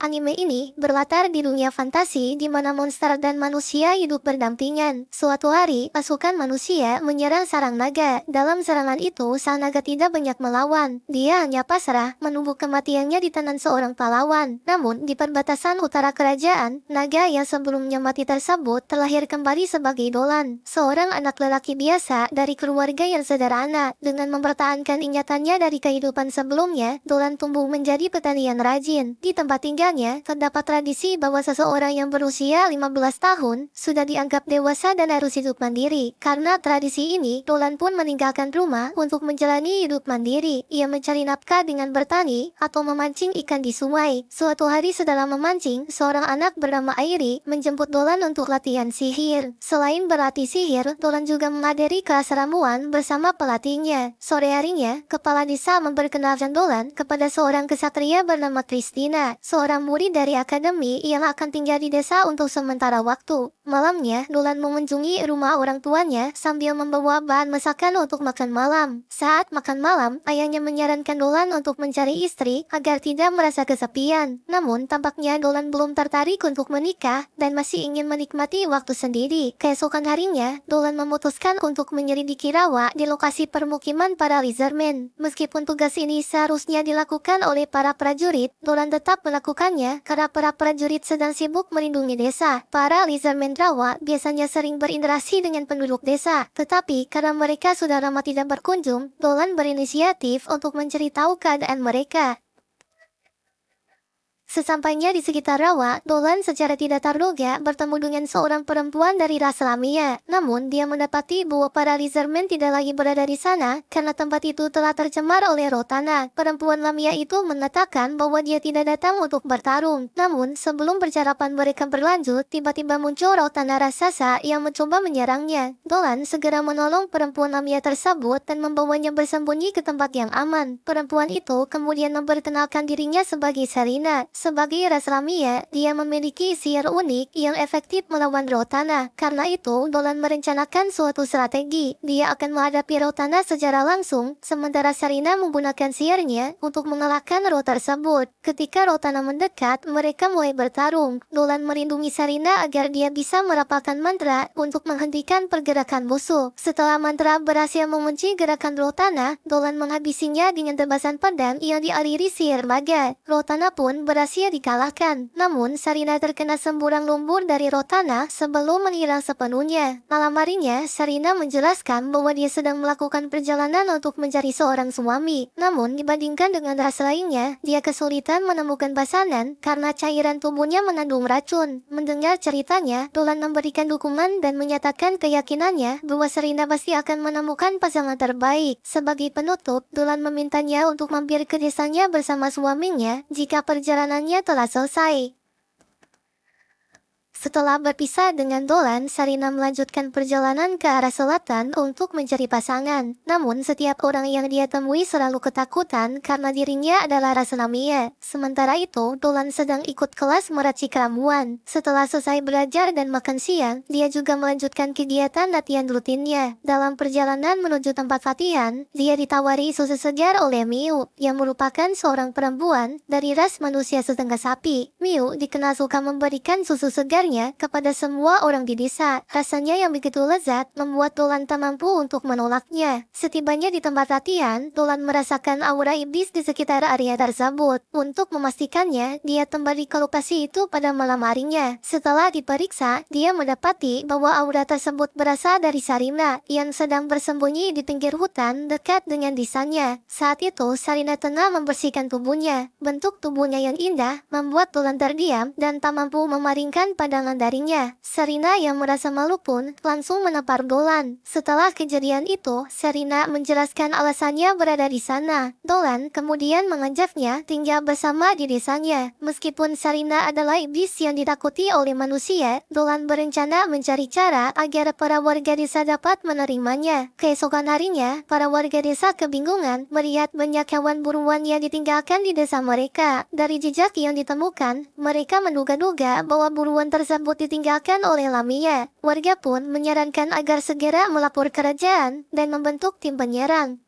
Anime ini berlatar di dunia fantasi di mana monster dan manusia hidup berdampingan. Suatu hari, pasukan manusia menyerang sarang naga. Dalam serangan itu, sang naga tidak banyak melawan. Dia hanya pasrah, menunggu kematiannya di tangan seorang pahlawan. Namun, di perbatasan utara kerajaan, naga yang sebelumnya mati tersebut terlahir kembali sebagai Dolan, seorang anak lelaki biasa dari keluarga yang sederhana. Dengan mempertahankan ingatannya dari kehidupan sebelumnya, Dolan tumbuh menjadi petani yang rajin. Di tempat tinggalnya, terdapat tradisi bahwa seseorang yang berusia 15 tahun sudah dianggap dewasa dan harus hidup mandiri. Karena tradisi ini, Dolan pun meninggalkan rumah untuk menjalani hidup mandiri. Ia mencari nafkah dengan bertani atau memancing ikan di sungai. Suatu hari setelah memancing, seorang anak bernama Airi menjemput Dolan untuk latihan sihir. Selain berlatih sihir, Dolan juga menghadiri kelas ramuan bersama pelatihnya. Sore harinya, kepala desa memperkenalkan Dolan kepada seorang kesatria bernama Kristina, seorang murid dari akademi yang akan tinggal di desa untuk sementara waktu. Malamnya, Dolan mengunjungi rumah orang tuanya sambil membawa bahan masakan untuk makan malam. Saat makan malam, ayahnya menyarankan Dolan untuk mencari istri agar tidak merasa kesepian. Namun, tampaknya Dolan belum tertarik untuk menikah dan masih ingin menikmati waktu sendiri. Keesokan harinya, Dolan memutuskan untuk menyelidiki rawa di lokasi permukiman para lizardmen. Meskipun tugas ini seharusnya dilakukan oleh para prajurit, Dolan tetap melakukannya karena para prajurit sedang sibuk melindungi desa. Para lizardmen rawa biasanya sering berinteraksi dengan penduduk desa, tetapi karena mereka sudah lama tidak berkunjung, Dolan berinisiatif untuk mencari tahu keadaan mereka. Sesampainya di sekitar rawa, Dolan secara tidak terduga bertemu dengan seorang perempuan dari ras Lamia. Namun, dia mendapati bahwa para lizardmen tidak lagi berada di sana karena tempat itu telah tercemar oleh roh tanah. Perempuan Lamia itu mengatakan bahwa dia tidak datang untuk bertarung. Namun, sebelum percakapan mereka berlanjut, tiba-tiba muncul roh tanah raksasa yang mencoba menyerangnya. Dolan segera menolong perempuan Lamia tersebut dan membawanya bersembunyi ke tempat yang aman. Perempuan itu kemudian memperkenalkan dirinya sebagai Serina. Sebagai ras Lamia, dia memiliki sihir unik yang efektif melawan roh tanah. Karena itu, Dolan merencanakan suatu strategi. Dia akan menghadapi roh tanah secara langsung, sementara Serina menggunakan sihirnya untuk mengalahkan roh tersebut. Ketika roh tanah mendekat, mereka mulai bertarung. Dolan melindungi Serina agar dia bisa merapalkan mantra untuk menghentikan pergerakan musuh. Setelah mantra berhasil mengunci gerakan roh tanah, Dolan menghabisinya dengan tebasan pedang yang dialiri sihir naga. Roh tanah pun berhasil dikalahkan. Namun, Serina terkena semburan lumpur dari roh tanah sebelum menghilang sepenuhnya. Malam harinya, Serina menjelaskan bahwa dia sedang melakukan perjalanan untuk mencari seorang suami. Namun, dibandingkan dengan ras lainnya, dia kesulitan menemukan pasangan karena cairan tubuhnya mengandung racun. Mendengar ceritanya, Dolan memberikan dukungan dan menyatakan keyakinannya bahwa Serina pasti akan menemukan pasangan terbaik. Sebagai penutup, Dolan memintanya untuk mampir ke desanya bersama suaminya jika perjalanannya telah selesai. Setelah berpisah dengan Dolan, Serina melanjutkan perjalanan ke arah selatan untuk mencari pasangan. Namun, setiap orang yang dia temui selalu ketakutan karena dirinya adalah ras Lamia. Sementara itu, Dolan sedang ikut kelas meracik ramuan. Setelah selesai belajar dan makan siang, dia juga melanjutkan kegiatan latihan rutinnya. Dalam perjalanan menuju tempat latihan, dia ditawari susu segar oleh Miu, yang merupakan seorang perempuan dari ras manusia setengah sapi. Miu dikenal suka memberikan susu segarnya kepada semua orang di desa. Rasanya yang begitu lezat membuat Dolan tak mampu untuk menolaknya. Setibanya di tempat latihan, Dolan merasakan aura iblis di sekitar area tersebut. Untuk memastikannya, dia kembali ke lokasi itu pada malam harinya. Setelah diperiksa, dia mendapati bahwa aura tersebut berasal dari Sarina yang sedang bersembunyi di pinggir hutan dekat dengan desanya. Saat itu, Sarina tengah membersihkan tubuhnya. Bentuk tubuhnya yang indah membuat Dolan terdiam dan tak mampu memalingkan pandangan darinya. Serina yang merasa malu pun langsung menepar Dolan. Setelah kejadian itu, Serina menjelaskan alasannya berada di sana. Dolan kemudian mengajaknya tinggal bersama di desanya. Meskipun Serina adalah iblis yang ditakuti oleh manusia, Dolan berencana mencari cara agar para warga desa dapat menerimanya. Keesokan harinya, para warga desa kebingungan melihat banyak hewan buruan yang ditinggalkan di desa mereka. Dari jejak yang ditemukan, mereka menduga-duga bahwa buruan tersebut ditinggalkan oleh Lamia. Warga pun menyarankan agar segera melapor kerajaan dan membentuk tim penyerang.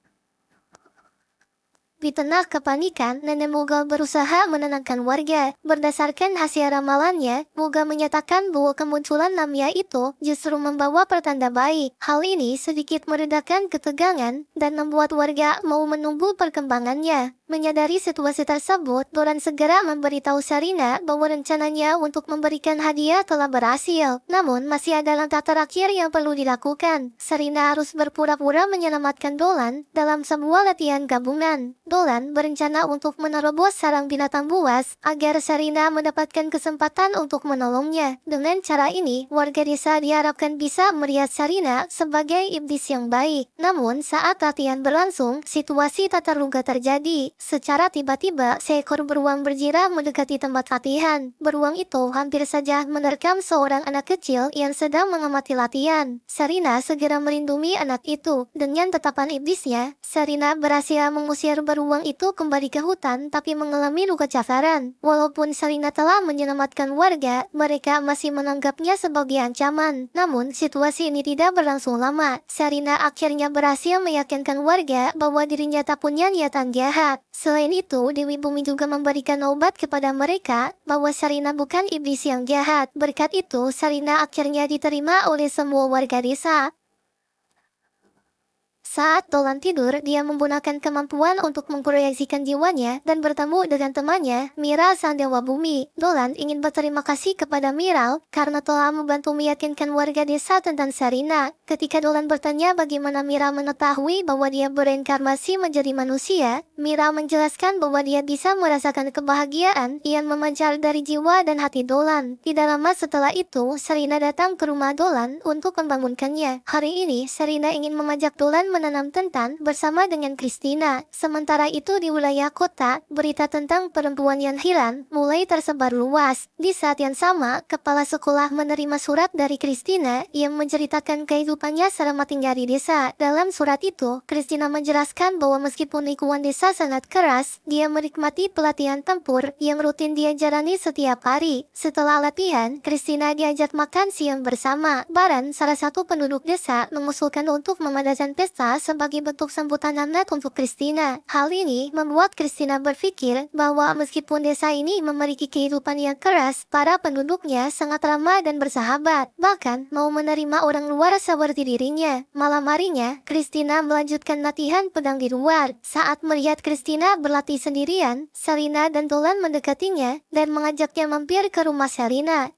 Di tengah kepanikan, Nenek Mughal berusaha menenangkan warga. Berdasarkan hasil ramalannya, Mughal menyatakan bahwa kemunculan Lamia itu justru membawa pertanda baik. Hal ini sedikit meredakan ketegangan dan membuat warga mau menunggu perkembangannya. Menyadari situasi tersebut, Doran segera memberitahu Sarina bahwa rencananya untuk memberikan hadiah telah berhasil. Namun, masih ada langkah terakhir yang perlu dilakukan. Sarina harus berpura-pura menyelamatkan Dolan dalam sebuah latihan gabungan. Dolan berencana untuk menerobos sarang binatang buas agar Sarina mendapatkan kesempatan untuk menolongnya. Dengan cara ini, warga desa diharapkan bisa melihat Sarina sebagai iblis yang baik. Namun, saat latihan berlangsung, situasi tak terduga terjadi. Secara tiba-tiba, seekor beruang berjira mendekati tempat latihan. Beruang itu hampir saja menerkam seorang anak kecil yang sedang mengamati latihan. Sarina segera melindungi anak itu. Dengan tatapan iblisnya, Sarina berhasil mengusir beruang itu kembali ke hutan tapi mengalami luka cakaran. Walaupun Sarina telah menyelamatkan warga, mereka masih menganggapnya sebagai ancaman. Namun, situasi ini tidak berlangsung lama. Sarina akhirnya berhasil meyakinkan warga bahwa dirinya tak punya niatan jahat. Selain itu, Dewi Bumi juga memberikan obat kepada mereka bahwa Sarina bukan iblis yang jahat. Berkat itu, Sarina akhirnya diterima oleh semua warga desa. Saat Dolan tidur, dia menggunakan kemampuan untuk memproyeksikan jiwanya dan bertemu dengan temannya, Miral sang dewa bumi. Dolan ingin berterima kasih kepada Miral karena telah membantu meyakinkan warga desa tentang Sarina. Ketika Dolan bertanya bagaimana Miral mengetahui bahwa dia bereinkarnasi menjadi manusia, Miral menjelaskan bahwa dia bisa merasakan kebahagiaan yang memancar dari jiwa dan hati Dolan. Tidak lama setelah itu, Sarina datang ke rumah Dolan untuk membangunkannya. Hari ini, Sarina ingin mengajak Dolan menanam tentan bersama dengan Christina. Sementara itu di wilayah kota, berita tentang perempuan yang hilang mulai tersebar luas. Di saat yang sama, kepala sekolah menerima surat dari Christina yang menceritakan kehidupannya selama tinggal di desa. Dalam surat itu, Christina menjelaskan bahwa meskipun lingkungan desa sangat keras, dia menikmati pelatihan tempur yang rutin dia jalani setiap hari. Setelah latihan, Christina diajak makan siang bersama. Baran, salah satu penduduk desa, mengusulkan untuk mengadakan pesta sebagai bentuk sambutan hangat untuk Christina. Hal ini membuat Christina berpikir bahwa meskipun desa ini memiliki kehidupan yang keras, para penduduknya sangat ramah dan bersahabat, bahkan mau menerima orang luar seperti dirinya. Malam harinya, Christina melanjutkan latihan pedang di luar. Saat melihat Christina berlatih sendirian, Sarina dan Dolan mendekatinya dan mengajaknya mampir ke rumah Sarina.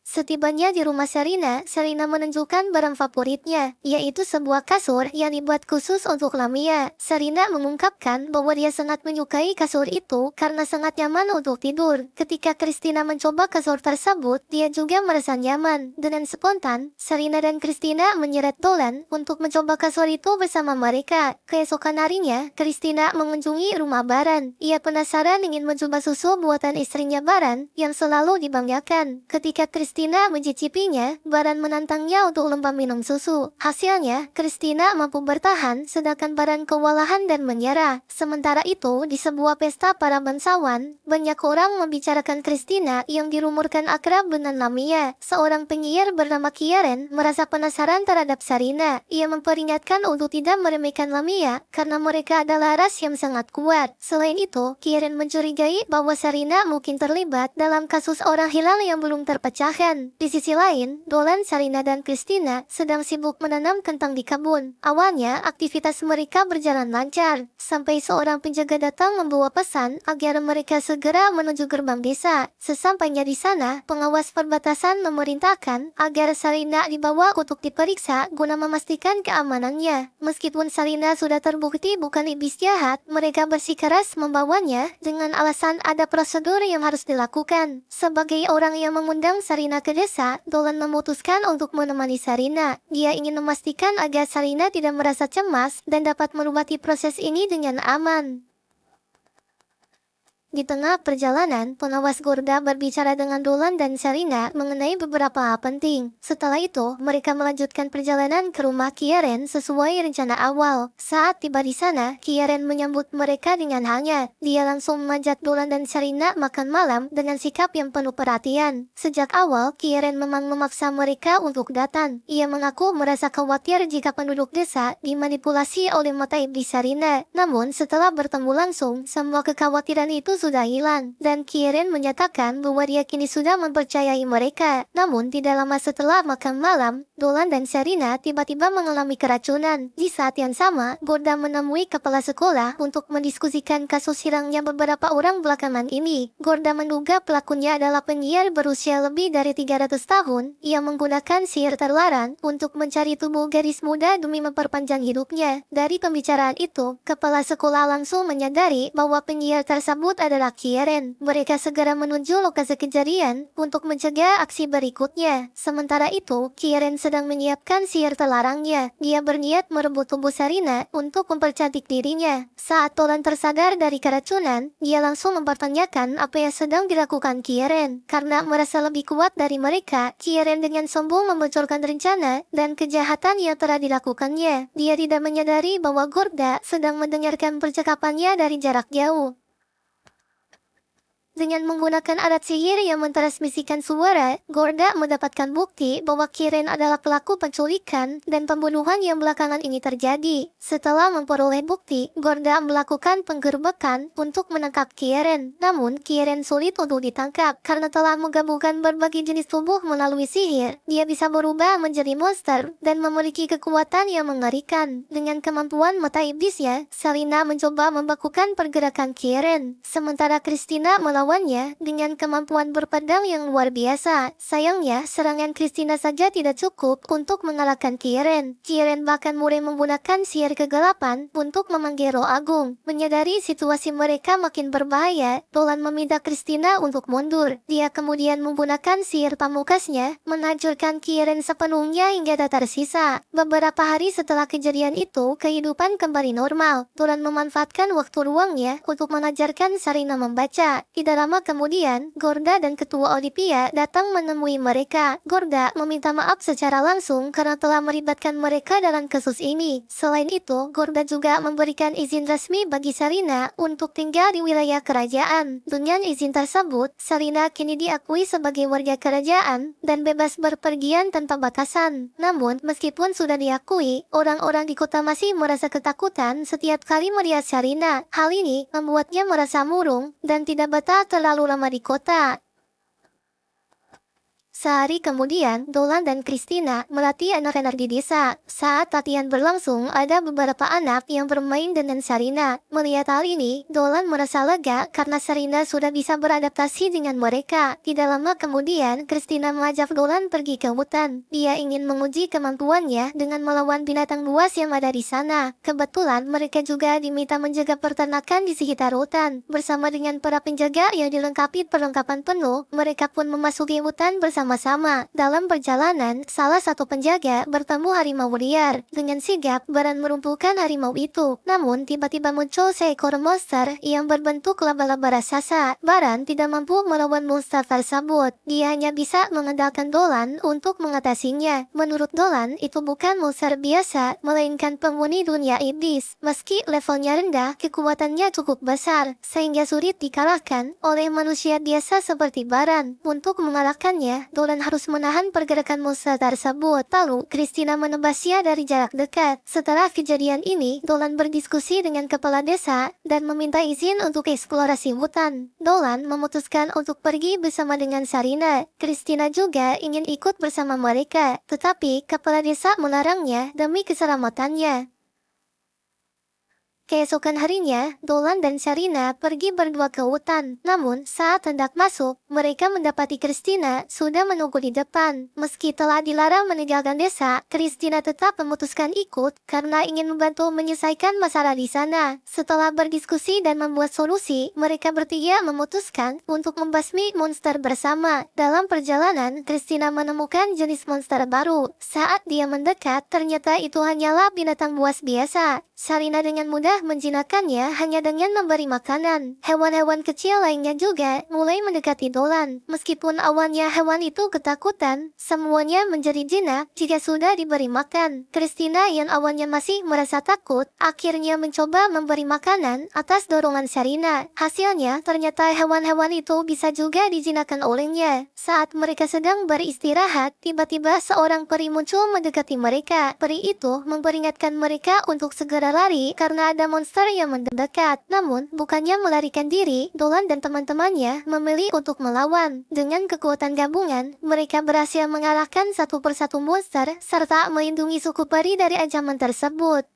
Setibanya di rumah Sarina, Sarina menunjukkan barang favoritnya, yaitu sebuah kasur yang dibuat khusus untuk Lamia. Sarina mengungkapkan bahwa dia sangat menyukai kasur itu karena sangat nyaman untuk tidur. Ketika Christina mencoba kasur tersebut, dia juga merasa nyaman. Dengan spontan, Sarina dan Christina menyeret Dolan untuk mencoba kasur itu bersama mereka. Keesokan harinya, Christina mengunjungi rumah Baran. Ia penasaran ingin mencoba susu buatan istrinya Baran yang selalu dibanggakan. Ketika Christina mencicipinya, Baran menantangnya untuk lomba minum susu. Hasilnya, Christina mampu bertahan, sedangkan Baran kewalahan dan menyerah. Sementara itu, di sebuah pesta para bangsawan, banyak orang membicarakan Christina yang dirumorkan akrab dengan Lamia. Seorang penyiar bernama Kiaren merasa penasaran terhadap Sarina. Ia memperingatkan untuk tidak meremehkan Lamia karena mereka adalah ras yang sangat kuat. Selain itu, Kiaren mencurigai bahwa Sarina mungkin terlibat dalam kasus orang hilang yang belum terpecahkan. Di sisi lain, Dolan, Sarina, dan Christina sedang sibuk menanam kentang di kebun. Awalnya, aktivitas mereka berjalan lancar, sampai seorang penjaga datang membawa pesan agar mereka segera menuju gerbang desa. Sesampainya di sana, pengawas perbatasan memerintahkan agar Sarina dibawa untuk diperiksa guna memastikan keamanannya. Meskipun Sarina sudah terbukti bukan iblis jahat, mereka bersikeras membawanya dengan alasan ada prosedur yang harus dilakukan. Sebagai orang yang mengundang Sarina ke desa, Dolan memutuskan untuk menemani Sarina. Dia ingin memastikan agar Sarina tidak merasa cemas dan dapat melewati proses ini dengan aman. Di tengah perjalanan, pengawas Gorda berbicara dengan Dolan dan Sharina mengenai beberapa hal penting. Setelah itu, mereka melanjutkan perjalanan ke rumah Kiaren sesuai rencana awal. Saat tiba di sana, Kiaren menyambut mereka dengan hangat. Dia langsung mengajak Dolan dan Sharina makan malam dengan sikap yang penuh perhatian. Sejak awal, Kiaren memang memaksa mereka untuk datang. Ia mengaku merasa khawatir jika penduduk desa dimanipulasi oleh mata iblis Sharina. Namun, setelah bertemu langsung, semua kekhawatiran itu sudah hilang, dan Kiaren menyatakan bahwa dia kini sudah mempercayai mereka. Namun tidak lama setelah makan malam, Dolan dan Sharina tiba-tiba mengalami keracunan. Di saat yang sama, Gorda menemui kepala sekolah untuk mendiskusikan kasus hilangnya beberapa orang belakangan ini. Gorda menduga pelakunya adalah penyiar berusia lebih dari 300 tahun. Ia menggunakan sihir terlarang untuk mencari tubuh gadis muda demi memperpanjang hidupnya. Dari pembicaraan itu, kepala sekolah langsung menyadari bahwa penyiar tersebut adalah Kiaren. Mereka segera menuju lokasi kejadian untuk mencegah aksi berikutnya. Sementara itu, Kiaren sedang menyiapkan sihir terlarangnya. Dia berniat merebut tubuh Sharina untuk mempercantik dirinya. Saat Dolan tersadar dari keracunan, dia langsung mempertanyakan apa yang sedang dilakukan Kiaren. Karena merasa lebih kuat dari mereka, Kiaren dengan sombong membocorkan rencana dan kejahatan yang telah dilakukannya. Dia tidak menyadari bahwa Gorda sedang mendengarkan percakapannya dari jarak jauh. Dengan menggunakan alat sihir yang mentransmisikan suara, Gorda mendapatkan bukti bahwa Kiaren adalah pelaku penculikan dan pembunuhan yang belakangan ini terjadi. Setelah memperoleh bukti, Gorda melakukan penggerbekan untuk menangkap Kiaren. Namun, Kiaren sulit untuk ditangkap karena telah menggabungkan berbagai jenis tubuh melalui sihir. Dia bisa berubah menjadi monster dan memiliki kekuatan yang mengerikan. Dengan kemampuan mata iblisnya, Sharina mencoba membakukan pergerakan Kiaren, sementara Christina melawannya dengan kemampuan berpedang yang luar biasa. Sayangnya, serangan Christina saja tidak cukup untuk mengalahkan Kiaren. Kiaren bahkan mulai menggunakan sihir kegelapan untuk memanggil roh agung. Menyadari situasi mereka makin berbahaya, Dolan meminta Christina untuk mundur. Dia kemudian menggunakan sihir pamukasnya, menghancurkan Kiaren sepenuhnya hingga tak tersisa. Beberapa hari setelah kejadian itu, kehidupan kembali normal. Dolan memanfaatkan waktu luangnya untuk mengajarkan Sharina membaca. Tidak lama kemudian, Gorda dan Ketua Olympia datang menemui mereka. Gorda meminta maaf secara langsung karena telah melibatkan mereka dalam kasus ini. Selain itu, Gorda juga memberikan izin resmi bagi Sharina untuk tinggal di wilayah kerajaan. Dengan izin tersebut, Sharina kini diakui sebagai warga kerajaan dan bebas berpergian tanpa batasan. Namun, meskipun sudah diakui, orang-orang di kota masih merasa ketakutan setiap kali melihat Sharina. Hal ini membuatnya merasa murung dan tidak betah terlalu lama di kota. Sehari kemudian, Dolan dan Christina melatih anak-anak di desa. Saat latihan berlangsung, ada beberapa anak yang bermain dengan Sharina. Melihat hal ini, Dolan merasa lega karena Sharina sudah bisa beradaptasi dengan mereka. Tidak lama kemudian, Christina mengajak Dolan pergi ke hutan. Dia ingin menguji kemampuannya dengan melawan binatang buas yang ada di sana. Kebetulan, mereka juga diminta menjaga peternakan di sekitar hutan. Bersama dengan para penjaga yang dilengkapi perlengkapan penuh, mereka pun memasuki hutan bersama-sama. Dalam perjalanan, salah satu penjaga bertemu harimau liar. Dengan sigap, Baran merumpuhkan harimau itu. Namun, tiba-tiba muncul seekor monster yang berbentuk laba-laba raksasa. Baran tidak mampu melawan monster tersebut. Dia hanya bisa mengandalkan Dolan untuk mengatasinya. Menurut Dolan, itu bukan monster biasa, melainkan penghuni dunia iblis. Meski levelnya rendah, kekuatannya cukup besar, sehingga sulit dikalahkan oleh manusia biasa seperti Baran. Untuk mengalahkannya, Dolan harus menahan pergerakan monster tersebut. Lalu, Christina menebasnya dari jarak dekat. Setelah kejadian ini, Dolan berdiskusi dengan kepala desa dan meminta izin untuk eksplorasi hutan. Dolan memutuskan untuk pergi bersama dengan Sharina. Christina juga ingin ikut bersama mereka, tetapi kepala desa melarangnya demi keselamatannya. Keesokan harinya, Dolan dan Sharina pergi berdua ke hutan. Namun, saat hendak masuk, mereka mendapati Christina sudah menunggu di depan. Meski telah dilarang meninggalkan desa, Christina tetap memutuskan ikut karena ingin membantu menyelesaikan masalah di sana. Setelah berdiskusi dan membuat solusi, mereka bertiga memutuskan untuk membasmi monster bersama. Dalam perjalanan, Christina menemukan jenis monster baru. Saat dia mendekat, ternyata itu hanyalah binatang buas biasa. Sharina dengan mudah mereka menjinakkannya hanya dengan memberi makanan. Hewan-hewan kecil lainnya juga mulai mendekati Dolan. Meskipun awalnya hewan itu ketakutan, semuanya menjadi jinak jika sudah diberi makan. Christina yang awalnya masih merasa takut, akhirnya mencoba memberi makanan atas dorongan Sharina. Hasilnya, ternyata hewan-hewan itu bisa juga dijinakkan olehnya. Saat mereka sedang beristirahat, tiba-tiba seorang peri muncul mendekati mereka. Peri itu memperingatkan mereka untuk segera lari karena ada monster yang mendekat. Namun, bukannya melarikan diri, Dolan dan teman-temannya memilih untuk melawan. Dengan kekuatan gabungan, mereka berhasil mengalahkan satu persatu monster serta melindungi suku peri dari ancaman tersebut.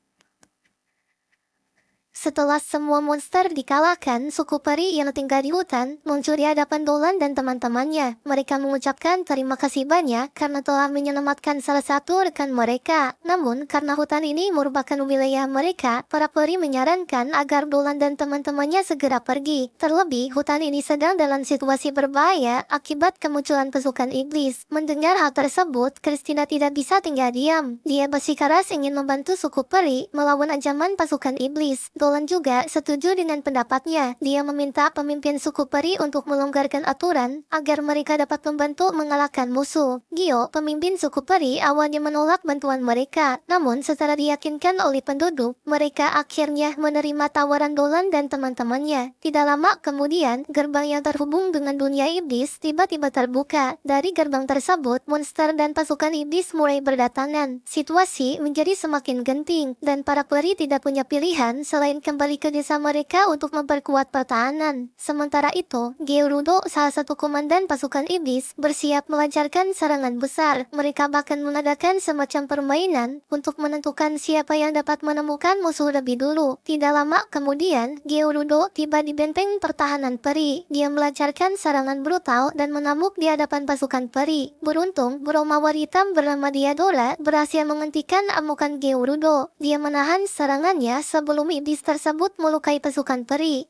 Setelah semua monster dikalahkan, suku peri yang tinggal di hutan muncul di hadapan Dolan dan teman-temannya. Mereka mengucapkan terima kasih banyak karena telah menyelamatkan salah satu rekan mereka. Namun, karena hutan ini merupakan wilayah mereka, para peri menyarankan agar Dolan dan teman-temannya segera pergi. Terlebih, hutan ini sedang dalam situasi berbahaya akibat kemunculan pasukan iblis. Mendengar hal tersebut, Christina tidak bisa tinggal diam. Dia bersikeras ingin membantu suku peri melawan ancaman pasukan iblis. Dolan juga setuju dengan pendapatnya. Dia meminta pemimpin suku peri untuk melonggarkan aturan agar mereka dapat membantu mengalahkan musuh. Gio, pemimpin suku peri, awalnya menolak bantuan mereka. Namun setelah diyakinkan oleh penduduk, mereka akhirnya menerima tawaran Dolan dan teman-temannya. Tidak lama kemudian, gerbang yang terhubung dengan dunia iblis tiba-tiba terbuka. Dari gerbang tersebut, monster dan pasukan iblis mulai berdatangan. Situasi menjadi semakin genting, dan para peri tidak punya pilihan selain kembali ke desa mereka untuk memperkuat pertahanan. Sementara itu, Gerudo, salah satu komandan pasukan iblis, bersiap melancarkan serangan besar. Mereka bahkan mengadakan semacam permainan untuk menentukan siapa yang dapat menemukan musuh lebih dulu. Tidak lama kemudian, Gerudo tiba di benteng pertahanan peri. Dia melancarkan serangan brutal dan mengamuk di hadapan pasukan peri. Beruntung, Brahmawar hitam bernama Diadora berhasil menghentikan amukan Gerudo. Dia menahan serangannya sebelum iblis tersebut melukai pasukan peri.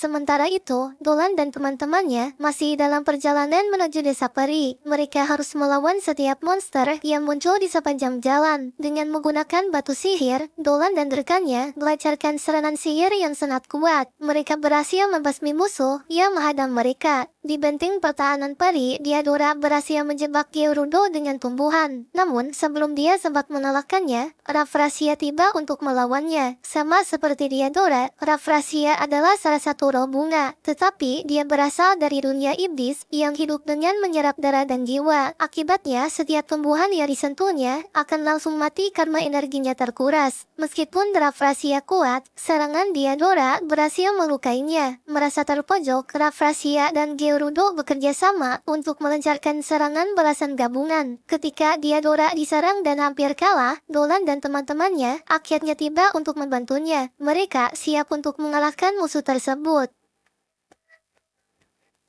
Sementara itu, Dolan dan teman-temannya masih dalam perjalanan menuju desa peri. Mereka harus melawan setiap monster yang muncul di sepanjang jalan. Dengan menggunakan batu sihir, Dolan dan rekannya melancarkan serangan sihir yang sangat kuat. Mereka berhasil membasmi musuh yang menghadang mereka. Di benteng pertahanan peri, Diadora berhasil menjebak Gerudo dengan tumbuhan. Namun, sebelum dia sempat mengalahkannya, Raffrasia tiba untuk melawannya. Sama seperti Diadora, Raffrasia adalah salah satu roh bunga, tetapi dia berasal dari dunia iblis yang hidup dengan menyerap darah dan jiwa. Akibatnya, setiap tumbuhan yang disentuhnya akan langsung mati karena energinya terkuras. Meskipun Raffrasia kuat, serangan Diadora berhasil melukainya. Merasa terpojok, Raffrasia dan Gerudo bekerja sama untuk melancarkan serangan balasan gabungan. Ketika Diadora diserang dan hampir kalah, Dolan dan teman-temannya akhirnya tiba untuk membantunya. Mereka siap untuk mengalahkan musuh tersebut.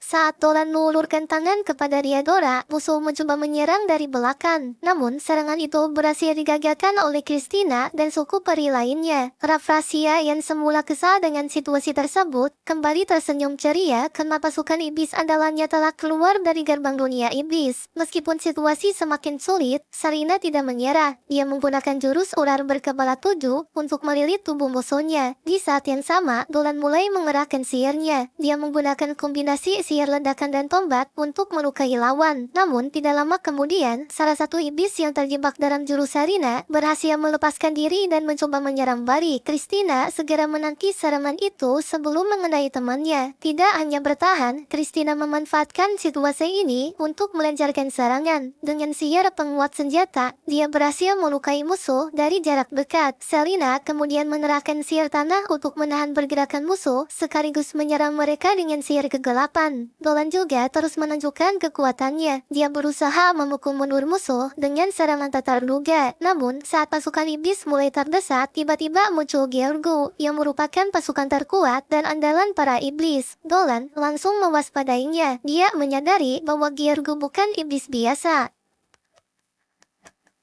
Saat Dolan mengulurkan tangan kepada Diadora, musuh mencoba menyerang dari belakang. Namun, serangan itu berhasil digagalkan oleh Christina dan suku peri lainnya. Raffrasia yang semula kesal dengan situasi tersebut, kembali tersenyum ceria karena pasukan iblis andalannya telah keluar dari gerbang dunia iblis. Meskipun situasi semakin sulit, Sharina tidak menyerah. Dia menggunakan jurus ular berkepala 7 untuk melilit tubuh musuhnya. Di saat yang sama, Dolan mulai mengerahkan sihirnya. Dia menggunakan kombinasi sihir ledakan dan tombak untuk melukai lawan. Namun, tidak lama kemudian, salah satu iblis yang terjebak dalam jurus Sharina berhasil melepaskan diri dan mencoba menyerang balik. Christina segera menangkis serangan itu sebelum mengenai temannya. Tidak hanya bertahan, Christina memanfaatkan situasi ini untuk melancarkan serangan. Dengan sihir penguat senjata, dia berhasil melukai musuh dari jarak dekat. Sharina kemudian menerahkan sihir tanah untuk menahan pergerakan musuh, sekaligus menyerang mereka dengan sihir kegelapan. Dolan juga terus menunjukkan kekuatannya. Dia berusaha memukul mundur musuh dengan serangan tak terduga. Namun, saat pasukan iblis mulai terdesak, tiba-tiba muncul Georgu yang merupakan pasukan terkuat dan andalan para iblis. Dolan langsung mewaspadainya. Dia menyadari bahwa Georgu bukan iblis biasa.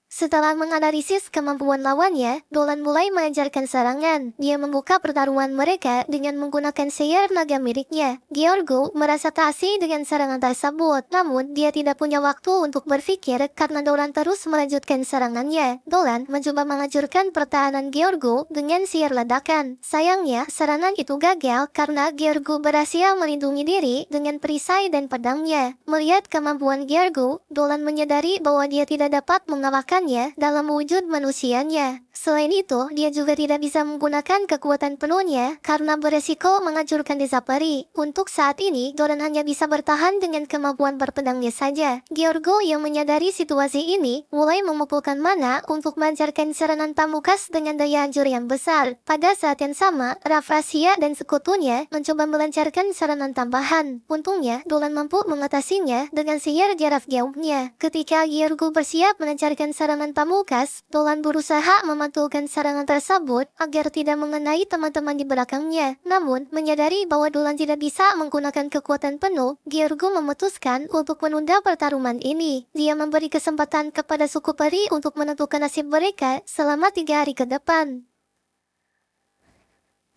Setelah menganalisis kemampuan lawannya, Dolan mulai melancarkan serangan. Dia membuka pertarungan mereka dengan menggunakan sayap naga miliknya. Georgo merasa tak asing dengan serangan tersebut, namun dia tidak punya waktu untuk berpikir karena Dolan terus melanjutkan serangannya. Dolan mencoba menghancurkan pertahanan Georgo dengan siar ledakan. Sayangnya, serangan itu gagal karena Georgo berhasil melindungi diri dengan perisai dan pedangnya. Melihat kemampuan Georgo, Dolan menyadari bahwa dia tidak dapat mengalahkan dalam wujud manusianya. Selain itu, dia juga tidak bisa menggunakan kekuatan penuhnya karena beresiko menghancurkan desa peri. Untuk saat ini, Dolan hanya bisa bertahan dengan kemampuan berpedangnya saja. Georgo yang menyadari situasi ini, mulai memukulkan mana untuk melancarkan serangan Pamungkas dengan daya hancur yang besar. Pada saat yang sama, Raffrasia dan sekutunya mencoba melancarkan serangan tambahan. Untungnya, Dolan mampu mengatasinya dengan sihir jarak jauhnya. Ketika Georgo bersiap melancarkan serangan Pamungkas, Dolan berusaha memantulkan serangan tersebut agar tidak mengenai teman-teman di belakangnya. Namun, menyadari bahwa Dolan tidak bisa menggunakan kekuatan penuh, Georgo memutuskan untuk menunda pertarungan ini. Dia memberi kesempatan kepada suku peri untuk menentukan nasib mereka selama 3 hari ke depan.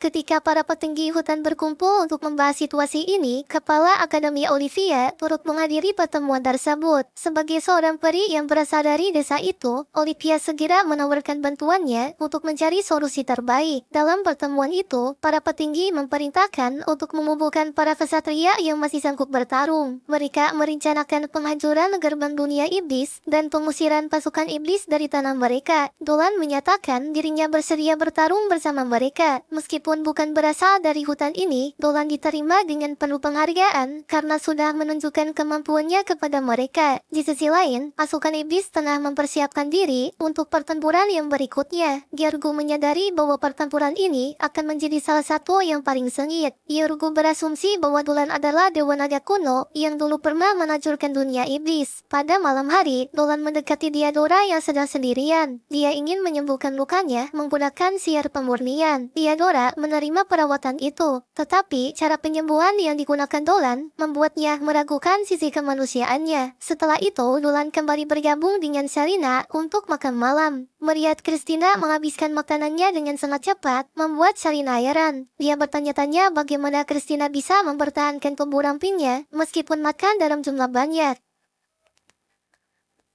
Ketika para petinggi hutan berkumpul untuk membahas situasi ini, Kepala Akademi Olivia turut menghadiri pertemuan tersebut. Sebagai seorang peri yang berasal dari desa itu, Olivia segera menawarkan bantuannya untuk mencari solusi terbaik. Dalam pertemuan itu, para petinggi memerintahkan untuk mengumpulkan para kesatria yang masih sanggup bertarung. Mereka merencanakan penghancuran gerbang dunia iblis dan pengusiran pasukan iblis dari tanah mereka. Dolan menyatakan dirinya bersedia bertarung bersama mereka. Meskipun bukan berasal dari hutan ini, Dolan diterima dengan penuh penghargaan karena sudah menunjukkan kemampuannya kepada mereka. Di sisi lain, pasukan iblis tengah mempersiapkan diri untuk pertempuran yang berikutnya. Georgo menyadari bahwa pertempuran ini akan menjadi salah satu yang paling sengit. Georgo berasumsi bahwa Dolan adalah dewa naga kuno yang dulu pernah menghancurkan dunia iblis. Pada malam hari, Dolan mendekati Diadora yang sedang sendirian. Dia ingin menyembuhkan lukanya menggunakan siar pemurnian. Diadora menerima perawatan itu, tetapi cara penyembuhan yang digunakan Dolan membuatnya meragukan sisi kemanusiaannya. Setelah itu, Dolan kembali bergabung dengan Serena untuk makan malam. Melihat Christina menghabiskan makanannya dengan sangat cepat, membuat Serena heran. Dia bertanya-tanya bagaimana Christina bisa mempertahankan tubuh rampingnya meskipun makan dalam jumlah banyak.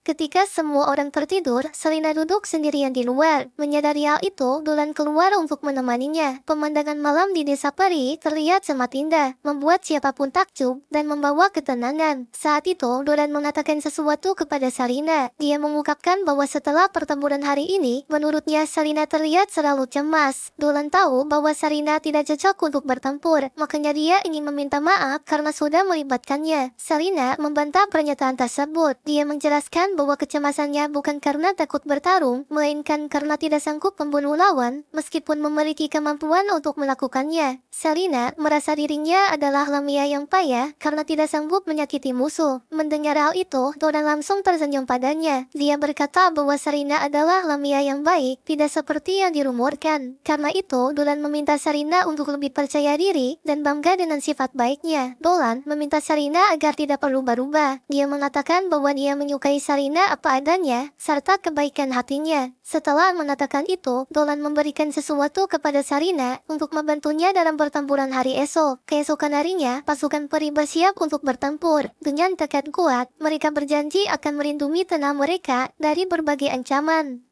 Ketika semua orang tertidur, Selina duduk sendirian di luar. Menyadari hal itu, Dolan keluar untuk menemaninya. Pemandangan malam di desa peri terlihat sangat indah, membuat siapapun takjub dan membawa ketenangan. Saat itu, Dolan mengatakan sesuatu kepada Selina. Dia mengungkapkan bahwa setelah pertempuran hari ini, menurutnya Selina terlihat selalu cemas. Dolan tahu bahwa Selina tidak cocok untuk bertempur, makanya dia ingin meminta maaf karena sudah melibatkannya. Selina membantah pernyataan tersebut. Dia menjelaskan bahwa kecemasannya bukan karena takut bertarung, melainkan karena tidak sanggup membunuh lawan, meskipun memiliki kemampuan untuk melakukannya. Selina merasa dirinya adalah Lamia yang payah karena tidak sanggup menyakiti musuh. Mendengar hal itu, Dolan langsung tersenyum padanya. Dia berkata bahwa Selina adalah Lamia yang baik, tidak seperti yang dirumorkan. Karena itu, Dolan meminta Selina untuk lebih percaya diri dan bangga dengan sifat baiknya. Dolan meminta Selina agar tidak perlu berubah. Dia mengatakan bahwa dia menyukai Selina apa adanya, serta kebaikan hatinya. Setelah mengatakan itu, Dolan memberikan sesuatu kepada Serena untuk membantunya dalam pertempuran hari esok. Keesokan harinya, pasukan peri bersiap untuk bertempur. Dengan tekad kuat, mereka berjanji akan melindungi tanah mereka dari berbagai ancaman.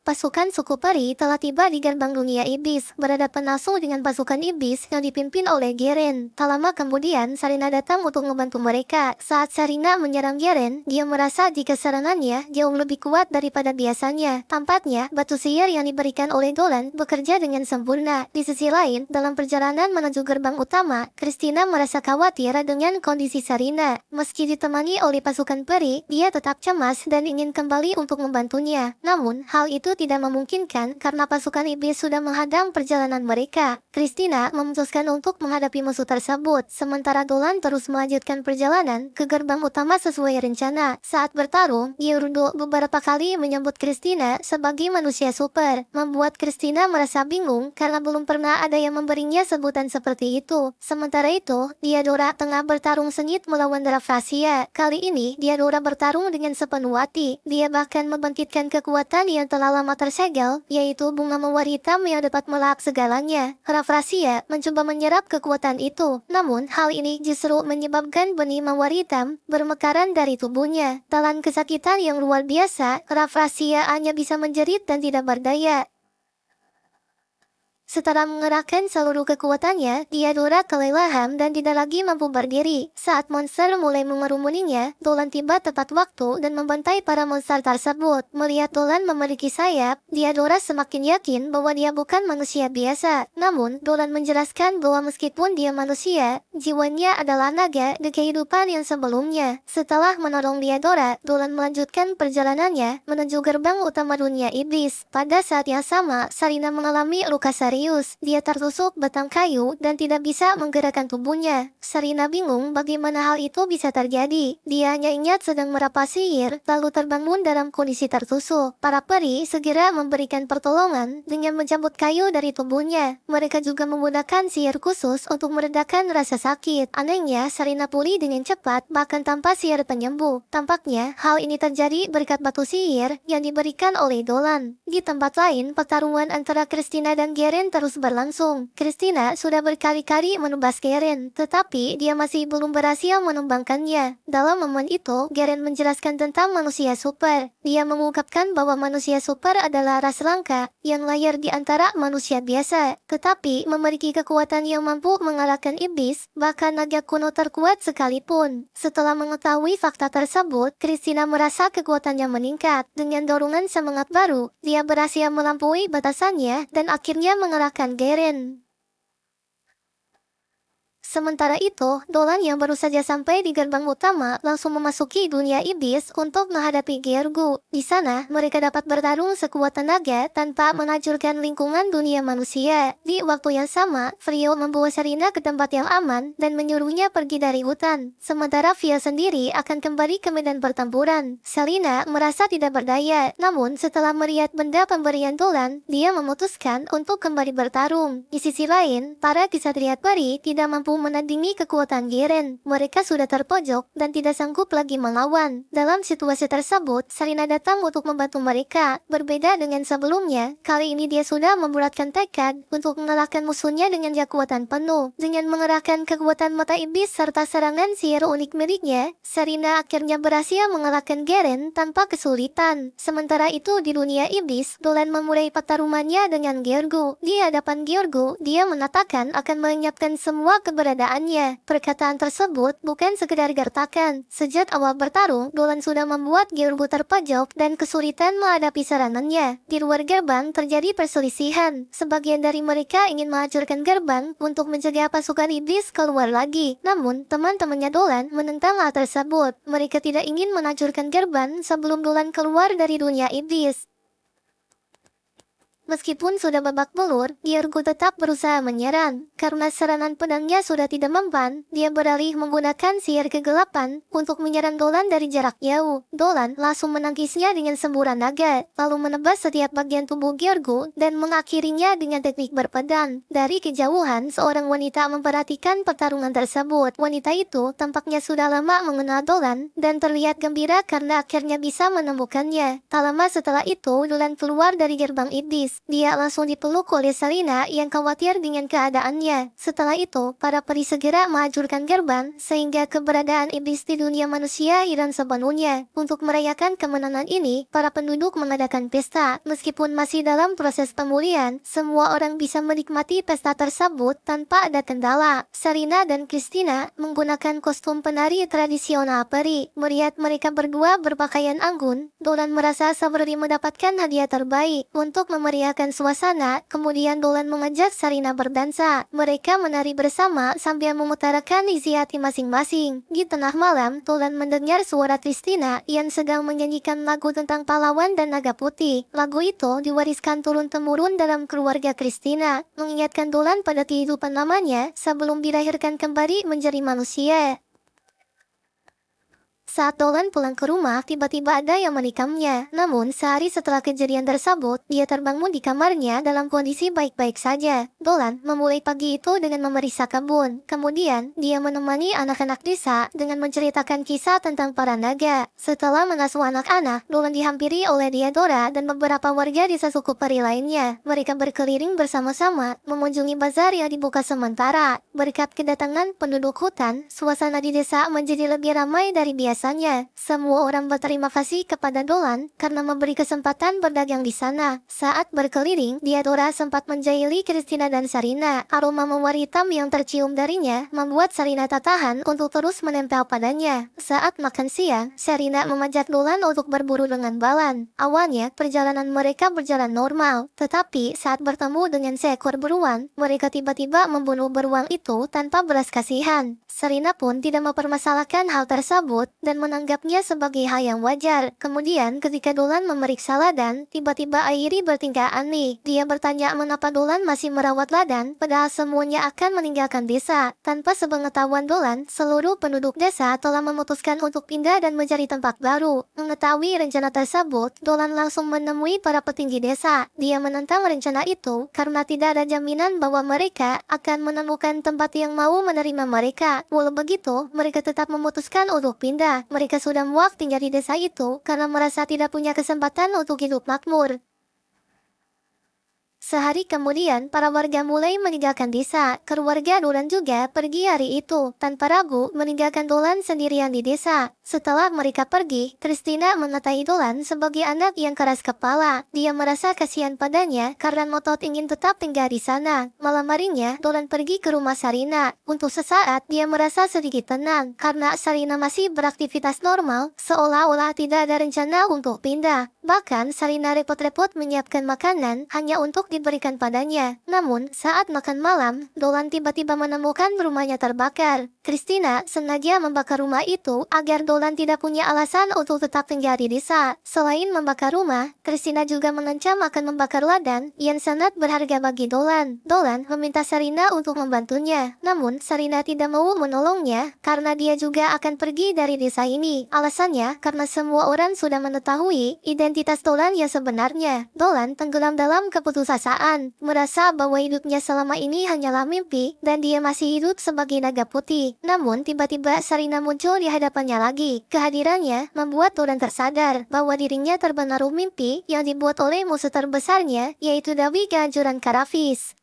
Pasukan suku peri telah tiba di gerbang dunia iblis, berhadapan langsung dengan pasukan iblis yang dipimpin oleh Geren. Tak lama kemudian, Serena datang untuk membantu mereka. Saat Serena menyerang Geren, dia merasa jika serangannya jauh lebih kuat daripada biasanya. Tampaknya, batu sihir yang diberikan oleh Dolan bekerja dengan sempurna. Di sisi lain, dalam perjalanan menuju gerbang utama, Christina merasa khawatir dengan kondisi Serena. Meski ditemani oleh pasukan peri, dia tetap cemas dan ingin kembali untuk membantunya. Namun, hal itu tidak memungkinkan karena pasukan iblis sudah menghadang perjalanan mereka. Christina memutuskan untuk menghadapi musuh tersebut, sementara Dolan terus melanjutkan perjalanan ke gerbang utama sesuai rencana. Saat bertarung, Georgo beberapa kali menyebut Christina sebagai manusia super, membuat Christina merasa bingung karena belum pernah ada yang memberinya sebutan seperti itu. Sementara itu, Diadora tengah bertarung sengit melawan Raffrasia. Kali ini, Diadora bertarung dengan sepenuh hati. Dia bahkan membangkitkan kekuatan yang telah lama tersegel, yaitu bunga mawar hitam yang dapat melahap segalanya. Raffrasia mencoba menyerap kekuatan itu, namun hal ini justru menyebabkan benih mawar hitam bermekaran dari tubuhnya. Telan kesakitan yang luar biasa, Raffrasia hanya bisa menjerit dan tidak berdaya. Setelah mengerahkan seluruh kekuatannya, Diadora kelelahan dan tidak lagi mampu berdiri. Saat monster mulai mengerumuninya, Dolan tiba tepat waktu dan membantai para monster tersebut. Melihat Dolan memiliki sayap, Diadora semakin yakin bahwa dia bukan manusia biasa. Namun, Dolan menjelaskan bahwa meskipun dia manusia, jiwanya adalah naga di kehidupan yang sebelumnya. Setelah menolong Diadora, Dolan melanjutkan perjalanannya menuju gerbang utama dunia iblis. Pada saat yang sama, Sarina mengalami luka serius. Dia tertusuk batang kayu dan tidak bisa menggerakkan tubuhnya. Sarina bingung bagaimana hal itu bisa terjadi. Dia hanya ingat sedang merapat sihir, lalu terbangun dalam kondisi tertusuk. Para peri segera memberikan pertolongan dengan mencabut kayu dari tubuhnya. Mereka juga menggunakan sihir khusus untuk meredakan rasa sakit. Anehnya, Sarina pulih dengan cepat, bahkan tanpa sihir penyembuh. Tampaknya, hal ini terjadi berkat batu sihir yang diberikan oleh Dolan. Di tempat lain, pertarungan antara Christina dan Garen terus berlangsung. Christina sudah berkali-kali menembas Garen, tetapi dia masih belum berhasil menumbangkannya. Dalam momen itu, Garen menjelaskan tentang manusia super. Dia mengungkapkan bahwa manusia super adalah ras langka yang lahir di antara manusia biasa, tetapi memiliki kekuatan yang mampu mengalahkan iblis, bahkan naga kuno terkuat sekalipun. Setelah mengetahui fakta tersebut, Christina merasa kekuatannya meningkat. Dengan dorongan semangat baru, dia berhasil melampaui batasannya dan akhirnya mengalahkan Garen. Sementara itu, Dolan yang baru saja sampai di gerbang utama langsung memasuki dunia iblis untuk menghadapi Georgo. Di sana, mereka dapat bertarung sekuat tenaga tanpa menghancurkan lingkungan dunia manusia. Di waktu yang sama, Frio membawa Sarina ke tempat yang aman dan menyuruhnya pergi dari hutan. Sementara Fia sendiri akan kembali ke medan pertempuran. Sarina merasa tidak berdaya, namun setelah melihat benda pemberian Dolan, dia memutuskan untuk kembali bertarung. Di sisi lain, para ksatria peri tidak mampu menandingi kekuatan Garen. Mereka sudah terpojok dan tidak sanggup lagi melawan. Dalam situasi tersebut, Sarina datang untuk membantu mereka. Berbeda dengan sebelumnya, kali ini dia sudah membulatkan tekad untuk mengalahkan musuhnya dengan kekuatan penuh. Dengan mengerahkan kekuatan mata iblis serta serangan sihir unik miliknya, Sarina akhirnya berhasil mengalahkan Garen tanpa kesulitan. Sementara itu di dunia iblis, Dolan memulai pertarungannya dengan Georgo. Di hadapan Georgo, dia mengatakan akan melenyapkan semua keberadaannya. Perkataan tersebut bukan sekedar gertakan. Sejak awal bertarung, Dolan sudah membuat Georgo terpojok dan kesulitan menghadapi serangannya. Di luar gerbang terjadi perselisihan. Sebagian dari mereka ingin menghancurkan gerbang untuk mencegah pasukan iblis keluar lagi. Namun, teman-temannya Dolan menentang hal tersebut. Mereka tidak ingin menghancurkan gerbang sebelum Dolan keluar dari dunia iblis. Meskipun sudah babak belur, Georgo tetap berusaha menyerang. Karena serangan pedangnya sudah tidak mempan, dia beralih menggunakan sihir kegelapan untuk menyerang Dolan dari jarak jauh. Dolan langsung menangkisnya dengan semburan naga, lalu menebas setiap bagian tubuh Georgo dan mengakhirinya dengan teknik berpedang. Dari kejauhan, seorang wanita memperhatikan pertarungan tersebut. Wanita itu tampaknya sudah lama mengenal Dolan dan terlihat gembira karena akhirnya bisa menemukannya. Tak lama setelah itu, Dolan keluar dari gerbang iblis. Dia langsung dipeluk oleh Sarina yang khawatir dengan keadaannya. Setelah itu, para peri segera menghancurkan gerbang sehingga keberadaan iblis di dunia manusia hilang sepenuhnya. Untuk merayakan kemenangan ini, para penduduk mengadakan pesta. Meskipun masih dalam proses pemulihan, semua orang bisa menikmati pesta tersebut tanpa ada kendala. Sarina dan Christina menggunakan kostum penari tradisional peri. Melihat mereka berdua berpakaian anggun, Dolan merasa seperti mendapatkan hadiah terbaik. Untuk memeriahkan memeriahkan suasana, kemudian Dolan mengajak Sarina berdansa. Mereka menari bersama sambil memutarakan isi hati masing-masing. Di tengah malam, Dolan mendengar suara Christina yang sedang menyanyikan lagu tentang pahlawan dan naga putih. Lagu itu diwariskan turun-temurun dalam keluarga Christina, mengingatkan Dolan pada kehidupan lamanya sebelum dilahirkan kembali menjadi manusia. Saat Dolan pulang ke rumah, tiba-tiba ada yang menikamnya. Namun, sehari setelah kejadian tersebut, dia terbangun di kamarnya dalam kondisi baik-baik saja. Dolan memulai pagi itu dengan memeriksa kebun. Kemudian, dia menemani anak-anak desa dengan menceritakan kisah tentang para naga. Setelah mengasuh anak-anak, Dolan dihampiri oleh Diadora dan beberapa warga desa suku peri lainnya. Mereka berkeliling bersama-sama, mengunjungi bazar yang dibuka sementara. Berkat kedatangan penduduk hutan, suasana di desa menjadi lebih ramai dari biasa. Semua orang berterima kasih kepada Dolan karena memberi kesempatan berdagang di sana. Saat berkeliling, Diadora sempat menjahili Christina dan Sarina. Aroma mawar hitam yang tercium darinya membuat Sarina tak tahan untuk terus menempel padanya. Saat makan siang, Sarina memajak Dolan untuk berburu dengan Balan. Awalnya, perjalanan mereka berjalan normal, tetapi saat bertemu dengan seekor beruang, mereka tiba-tiba membunuh beruang itu tanpa belas kasihan. Sarina pun tidak mempermasalahkan hal tersebut dan menanggapnya sebagai hal yang wajar. Kemudian ketika Dolan memeriksa ladang, tiba-tiba Airi bertingkah aneh. Dia bertanya mengapa Dolan masih merawat ladang, padahal semuanya akan meninggalkan desa. Tanpa sepengetahuan Dolan, seluruh penduduk desa telah memutuskan untuk pindah dan mencari tempat baru. Mengetahui rencana tersebut, Dolan langsung menemui para petinggi desa. Dia menentang rencana itu karena tidak ada jaminan bahwa mereka akan menemukan tempat yang mau menerima mereka. Walau begitu, mereka tetap memutuskan untuk pindah. Mereka sudah muak tinggal di desa itu karena merasa tidak punya kesempatan untuk hidup makmur. Sehari kemudian, para warga mulai meninggalkan desa. Keluarga Dolan juga pergi hari itu, tanpa ragu meninggalkan Dolan sendirian di desa. Setelah mereka pergi, Christina mengatai Dolan sebagai anak yang keras kepala. Dia merasa kasihan padanya karena ngotot ingin tetap tinggal di sana. Malam harinya, Dolan pergi ke rumah Sarina. Untuk sesaat, dia merasa sedikit tenang karena Sarina masih beraktivitas normal, seolah-olah tidak ada rencana untuk pindah. Bahkan, Sarina repot-repot menyiapkan makanan hanya untuk diberikan padanya. Namun, saat makan malam, Dolan tiba-tiba menemukan rumahnya terbakar. Christina sengaja membakar rumah itu agar Dolan tidak punya alasan untuk tetap tinggal di desa. Selain membakar rumah, Christina juga mengancam akan membakar ladang yang sangat berharga bagi Dolan. Dolan meminta Sarina untuk membantunya. Namun, Sarina tidak mau menolongnya karena dia juga akan pergi dari desa ini. Alasannya karena semua orang sudah mengetahui identitas Dolan yang sebenarnya. Dolan tenggelam dalam keputusasaan, merasa bahwa hidupnya selama ini hanyalah mimpi dan dia masih hidup sebagai naga putih. Namun tiba-tiba Sarina muncul di hadapannya lagi. Kehadirannya membuat Dolan tersadar bahwa dirinya terpengaruh mimpi yang dibuat oleh musuh terbesarnya, yaitu Dewi Kehancuran Karavis.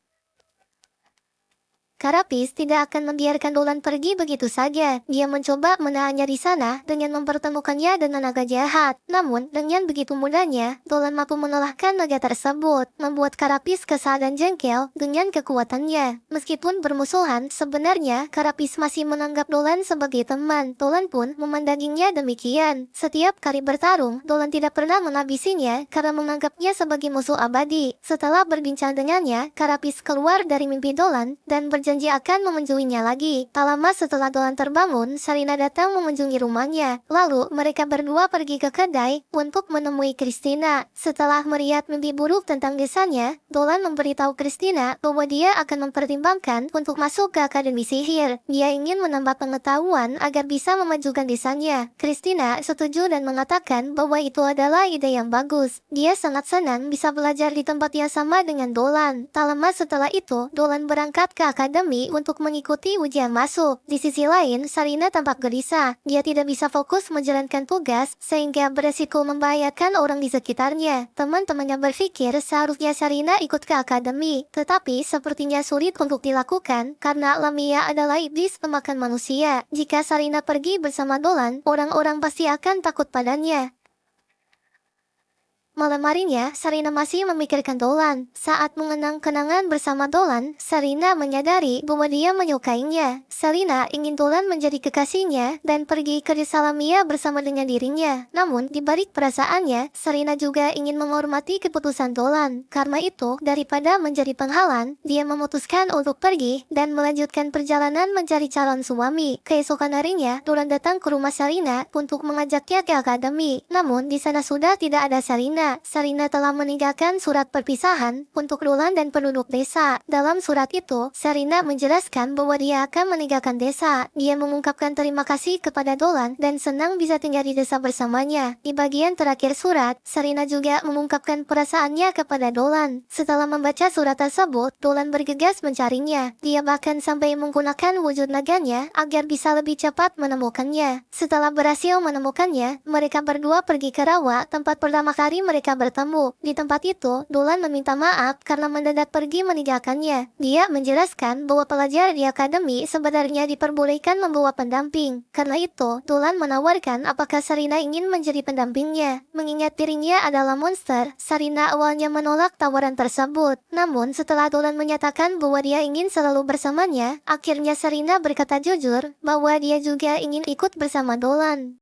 Karapis tidak akan membiarkan Dolan pergi begitu saja. Dia mencoba menahannya di sana dengan mempertemukannya dengan naga jahat. Namun, dengan begitu mudahnya, Dolan mampu mengalahkan naga tersebut, membuat Karapis kesal dan jengkel dengan kekuatannya. Meskipun bermusuhan, sebenarnya Karapis masih menganggap Dolan sebagai teman. Dolan pun memandanginya demikian. Setiap kali bertarung, Dolan tidak pernah menghabisinya karena menganggapnya sebagai musuh abadi. Setelah berbincang dengannya, Karapis keluar dari mimpi Dolan dan janji akan mengunjunginya lagi. Tak lama setelah Dolan terbangun, Sarina datang mengunjungi rumahnya. Lalu, mereka berdua pergi ke kedai untuk menemui Christina. Setelah melihat mimpi buruk tentang desanya, Dolan memberitahu Christina bahwa dia akan mempertimbangkan untuk masuk ke Akademi Sihir. Dia ingin menambah pengetahuan agar bisa memajukan desanya. Christina setuju dan mengatakan bahwa itu adalah ide yang bagus. Dia sangat senang bisa belajar di tempat yang sama dengan Dolan. Tak lama setelah itu, Dolan berangkat ke akademi untuk mengikuti ujian masuk. Di sisi lain, Sarina tampak gelisah. Dia tidak bisa fokus menjalankan tugas, sehingga beresiko membahayakan orang di sekitarnya. Teman-temannya berpikir seharusnya Sarina ikut ke akademi, tetapi sepertinya sulit untuk dilakukan karena Lamia adalah iblis pemakan manusia. Jika Sarina pergi bersama Dolan, orang-orang pasti akan takut padanya. Malam harinya, Sarina masih memikirkan Dolan. Saat mengenang kenangan bersama Dolan, Sarina menyadari bahwa dia menyukainya. Sarina ingin Dolan menjadi kekasihnya dan pergi ke desa Lamia bersama dengan dirinya. Namun, di balik perasaannya, Sarina juga ingin menghormati keputusan Dolan. Karena itu, daripada menjadi penghalang, dia memutuskan untuk pergi dan melanjutkan perjalanan mencari calon suami. Keesokan harinya, Dolan datang ke rumah Sarina untuk mengajaknya ke akademi. Namun, di sana sudah tidak ada Sarina. Sarina telah meninggalkan surat perpisahan untuk Dolan dan penduduk desa. Dalam surat itu, Sarina menjelaskan bahwa dia akan meninggalkan desa. Dia mengungkapkan terima kasih kepada Dolan dan senang bisa tinggal di desa bersamanya. Di bagian terakhir surat, Sarina juga mengungkapkan perasaannya kepada Dolan. Setelah membaca surat tersebut, Dolan bergegas mencarinya. Dia bahkan sampai menggunakan wujud naganya agar bisa lebih cepat menemukannya. Setelah berhasil menemukannya, mereka berdua pergi ke rawa tempat pertama kali mereka bertemu. Di tempat itu, Dolan meminta maaf karena mendadak pergi meninggalkannya. Dia menjelaskan bahwa pelajar di akademi sebenarnya diperbolehkan membawa pendamping. Karena itu, Dolan menawarkan apakah Sarina ingin menjadi pendampingnya. Mengingat dirinya adalah monster, Sarina awalnya menolak tawaran tersebut. Namun, setelah Dolan menyatakan bahwa dia ingin selalu bersamanya, akhirnya Sarina berkata jujur bahwa dia juga ingin ikut bersama Dolan.